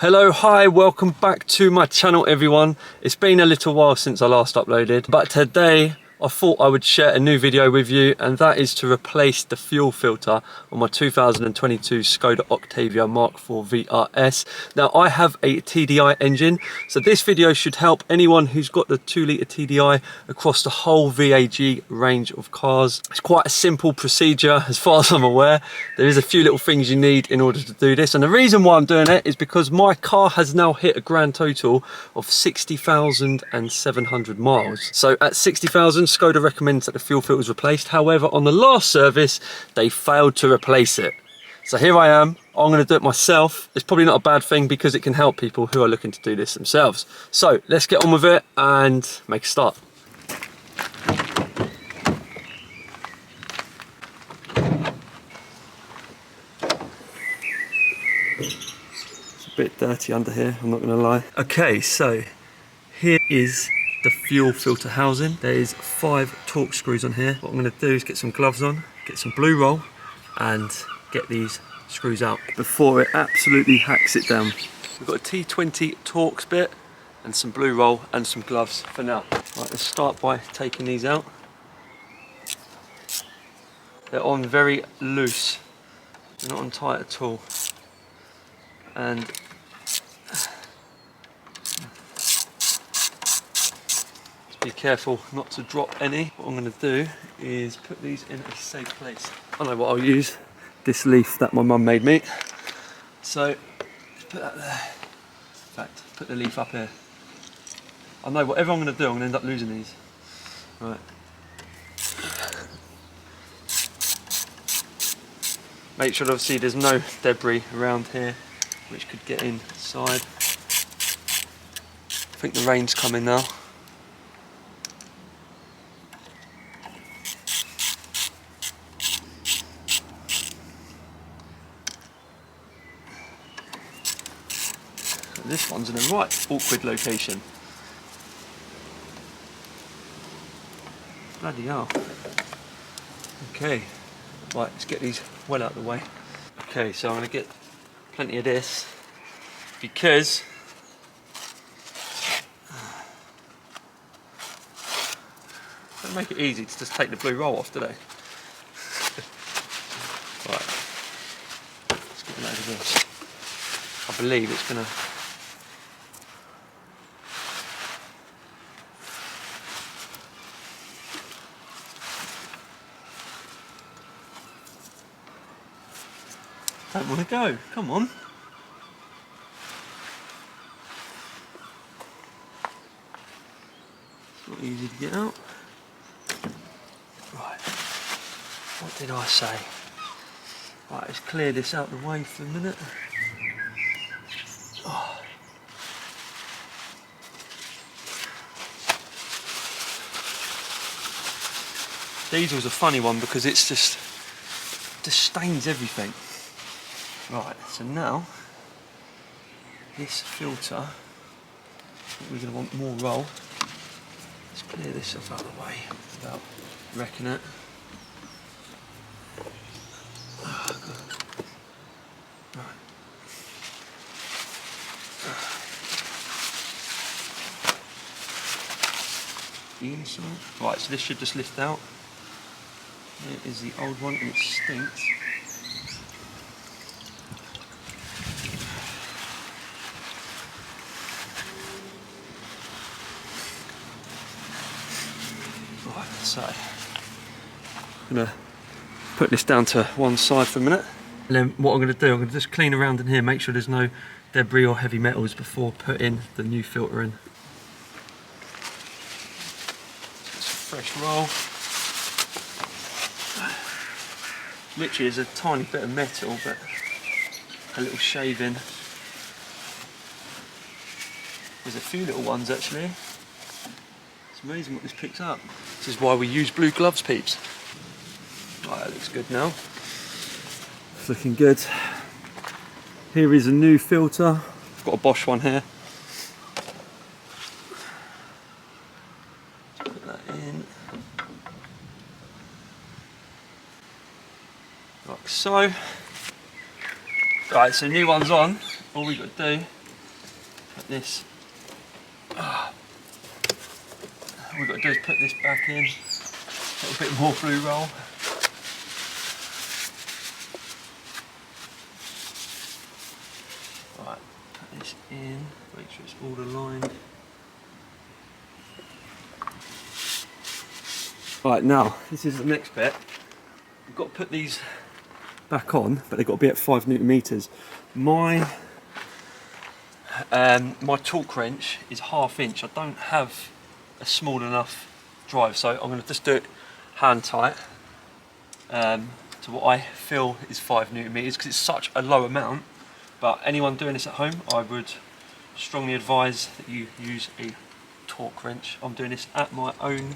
Hello, hi, welcome back to my channel everyone. It's been a little while since I last uploaded, but today I thought I would share a new video with you, and that is to replace the fuel filter on my 2022 Skoda Octavia MK4 vRS. Now I have a TDi engine, so this video should help anyone who's got the 2-litre TDi across the whole VAG range of cars. It's quite a simple procedure as far as I'm aware. There is a few little things you need in order to do this, and the reason why I'm doing it is because my car has now hit a grand total of 60,700 miles. So at 60,000, Skoda recommends that the fuel filter is replaced. However, on the last service, they failed to replace it. So here I am, I'm going to do it myself. It's probably not a bad thing because it can help people who are looking to do this themselves. So let's get on with it and make a start. It's a bit dirty under here, I'm not going to lie. Okay, so here is the fuel filter housing. There is 5 torque screws on here. What I'm going to do is get some gloves on, get some blue roll, and get these screws out before it absolutely hacks it down. We've got a T20 Torx bit and some blue roll and some gloves for now. Right, let's start by taking these out. They're on very loose, they're not on tight at all. And be careful not to drop any. What I'm going to do is put these in a safe place. I know what I'll use. This leaf that my mum made me. So just put that there. In fact, put the leaf up here. I know whatever I'm going to do, I'm going to end up losing these. Right. Make sure obviously there's no debris around here which could get inside. I think the rain's coming now. This one's in a right awkward location. Bloody hell. Okay, right, let's get these well out of the way. Okay, so I'm going to get plenty of this because they make it easy to just take the blue roll off, do they? Right, let's get a load of this. I believe it's going to don't want to go, come on. It's not easy to get out. Right, what did I say? Right, let's clear this out of the way for a minute. Oh. Diesel's a funny one because it's just stains everything. Right, so now this filter, we're going to want more roll. Let's clear this stuff out of the way without wrecking it. Oh, God. Right. The inside. Right, so this should just lift out. There is the old one and it stinks. So, I'm going to put this down to one side for a minute. And then what I'm going to do, I'm going to just clean around in here, make sure there's no debris or heavy metals before putting the new filter in. Some fresh roll. Literally there's a tiny bit of metal, but a little shaving. There's a few little ones actually. It's amazing what this picks up. This is why we use blue gloves, peeps. Right, that looks good now. It's looking good. Here is a new filter. I've got a Bosch one here. Put that in. Like so. Right, so new one's on. All we've got to do put this. All we've got to do is put this back in. A little bit more blue roll. Right, put this in, make sure it's all aligned. Right, now, this is the next bit. We've got to put these back on, but they've got to be at 5 Newton meters. My torque wrench is 1/2 inch. I don't have a small enough drive, so I'm going to just do it hand tight to what I feel is 5 Newton meters, because it's such a low amount. But anyone doing this at home, I would strongly advise that you use a torque wrench. I'm doing this at my own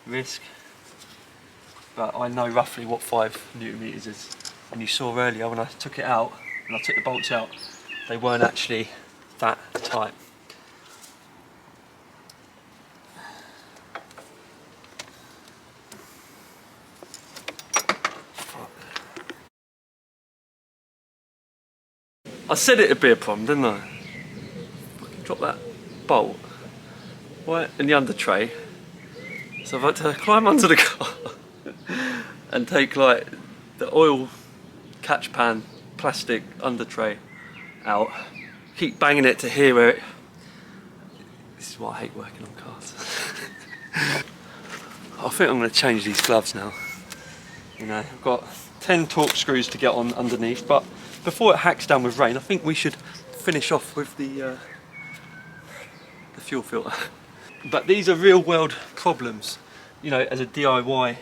risk, but I know roughly what 5 Newton meters is. And you saw earlier when I took it out, when I took the bolts out, they weren't actually that tight. I said it'd be a problem, didn't I? Drop that bolt right in the under tray. So I've had to climb under the car and take like the oil catch pan plastic under tray out. Keep banging it to here where it... This is why I hate working on cars. I think I'm going to change these gloves now. You know, I've got 10 torque screws to get on underneath, but before it hacks down with rain, I think we should finish off with the fuel filter. But these are real world problems, you know, as a DIY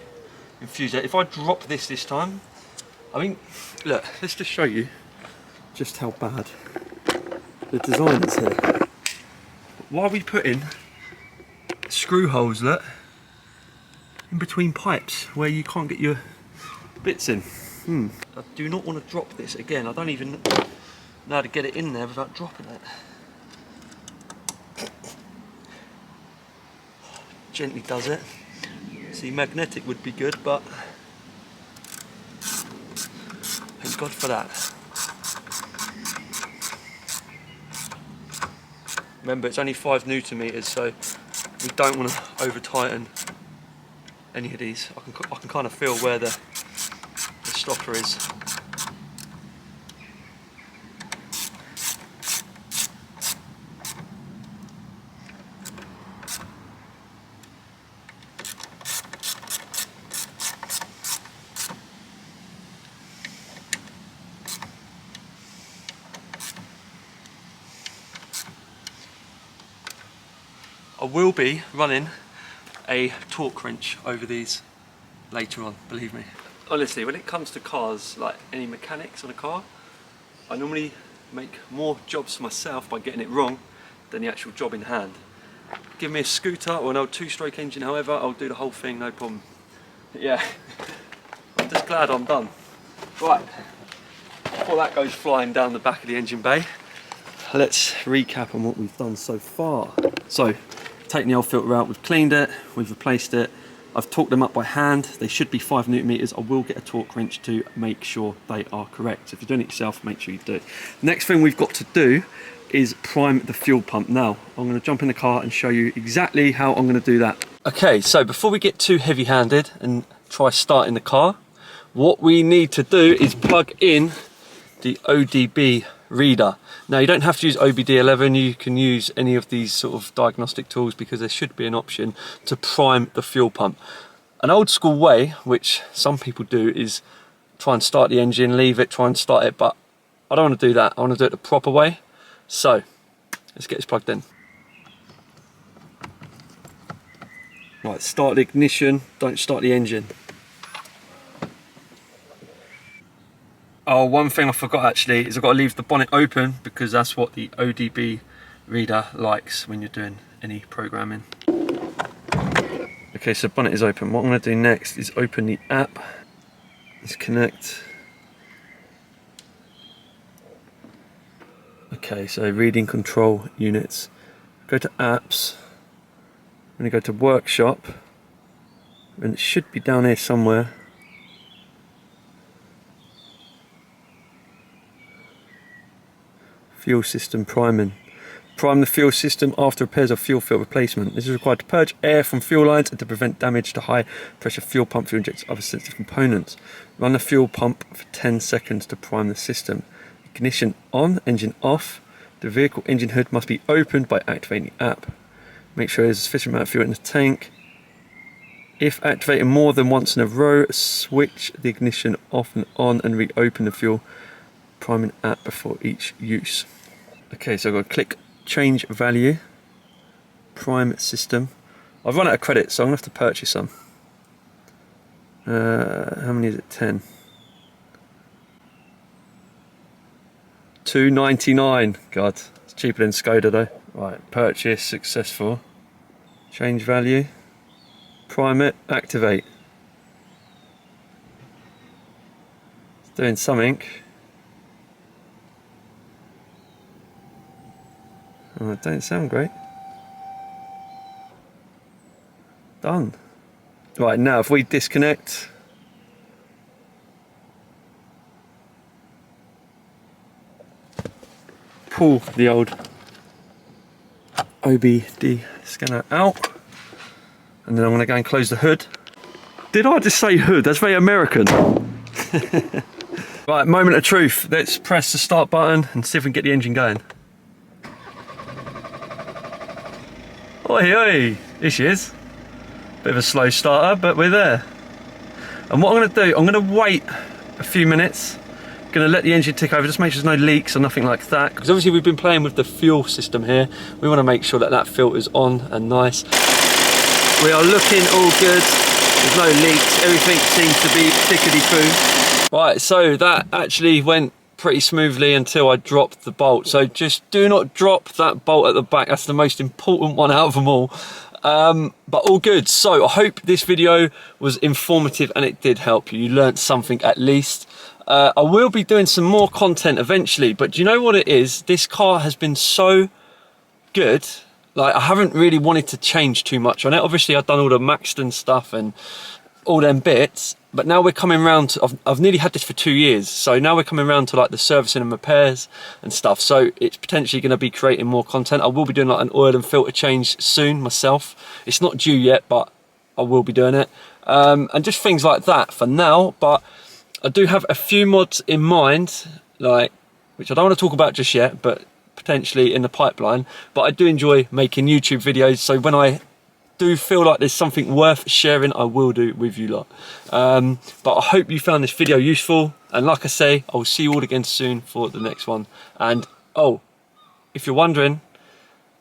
infuser. If I drop this time, I mean, look, let's just show you just how bad the design is here. Why are we putting screw holes, look, in between pipes where you can't get your bits in? I do not want to drop this again. I don't even know how to get it in there without dropping it. Gently does it. See, magnetic would be good, but thank God for that. Remember, it's only 5 Newton meters, so we don't want to over tighten any of these. I can kind of feel where the stopper is. I will be running a torque wrench over these later on, believe me. Honestly, when it comes to cars, like any mechanics on a car, I normally make more jobs for myself by getting it wrong than the actual job in hand. Give me a scooter or an old 2-stroke engine, however, I'll do the whole thing, no problem. Yeah, I'm just glad I'm done. Right, before that goes flying down the back of the engine bay, let's recap on what we've done so far. So, taking the old filter out, we've cleaned it, we've replaced it, I've torqued them up by hand. They should be 5 Newton meters. I will get a torque wrench to make sure they are correct. So if you're doing it yourself, make sure you do it. Next thing we've got to do is prime the fuel pump. Now, I'm going to jump in the car and show you exactly how I'm going to do that. Okay, so before we get too heavy-handed and try starting the car, what we need to do is plug in the ODB reader. Now, you don't have to use OBD11, you can use any of these sort of diagnostic tools, because there should be an option to prime the fuel pump. An old school way, which some people do, is try and start the engine, leave it, try and start it, but I don't want to do that. I want to do it the proper way. So, let's get this plugged in. Right, start the ignition, don't start the engine. Oh, one thing I forgot actually is I've got to leave the bonnet open, because that's what the ODB reader likes when you're doing any programming. Okay, so bonnet is open. What I'm going to do next is open the app. Let's connect. Okay, so reading control units. Go to apps. I'm going to go to workshop, and it should be down here somewhere. Fuel system priming. Prime the fuel system after repairs or fuel filter replacement. This is required to purge air from fuel lines and to prevent damage to high pressure fuel pump, fuel injectors, other sensitive components. Run the fuel pump for 10 seconds to prime the system. Ignition on, engine off. The vehicle engine hood must be opened by activating the app. Make sure there's a sufficient amount of fuel in the tank. If activated more than once in a row, switch the ignition off and on and reopen the fuel priming app before each use. Okay, so I've got to click change value, prime system. I've run out of credit, so I'm going to have to purchase some. How many is it? 10. $2.99. God, it's cheaper than Skoda though. Right, purchase successful. Change value. Prime it, activate. It's doing something. Oh, it don't sound great. Done. Right, now if we disconnect. Pull the old OBD scanner out. And then I'm going to go and close the hood. Did I just say hood? That's very American. Right, moment of truth. Let's press the start button and see if we can get the engine going. Oi, oi, here she is. Bit of a slow starter, but we're there. And what I'm going to do, I'm going to wait a few minutes. Going to let the engine tick over, just make sure there's no leaks or nothing like that. Because obviously we've been playing with the fuel system here. We want to make sure that that filter's on and nice. We are looking all good. There's no leaks. Everything seems to be tickety-boo. Right, so that actually went pretty smoothly until I dropped the bolt. So just do not drop that bolt at the back. That's the most important one out of them all. But all good. So I hope this video was informative and it did help you. You learned something at least. I will be doing some more content eventually, but do you know what it is? This car has been so good. Like, I haven't really wanted to change too much on it. Obviously, I've done all the Maxton stuff and all them bits, but now we're coming around to, I've nearly had this for 2 years, so now we're coming around to like the servicing and repairs and stuff, so it's potentially going to be creating more content. I will be doing like an oil and filter change soon myself. It's not due yet, but I will be doing it. And just things like that for now, but I do have a few mods in mind, like, which I don't want to talk about just yet, but potentially in the pipeline. But I do enjoy making YouTube videos, so when I do feel like there's something worth sharing, I will do it with you lot. But I hope you found this video useful, and like I say, I will see you all again soon for the next one. And oh, if you're wondering,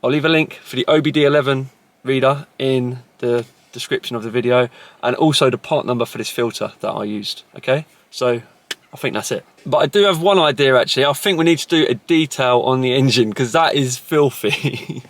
I'll leave a link for the OBD11 reader in the description of the video, and also the part number for this filter that I used. Okay, so I think that's it. But I do have one idea actually. I think we need to do a detail on the engine, because that is filthy.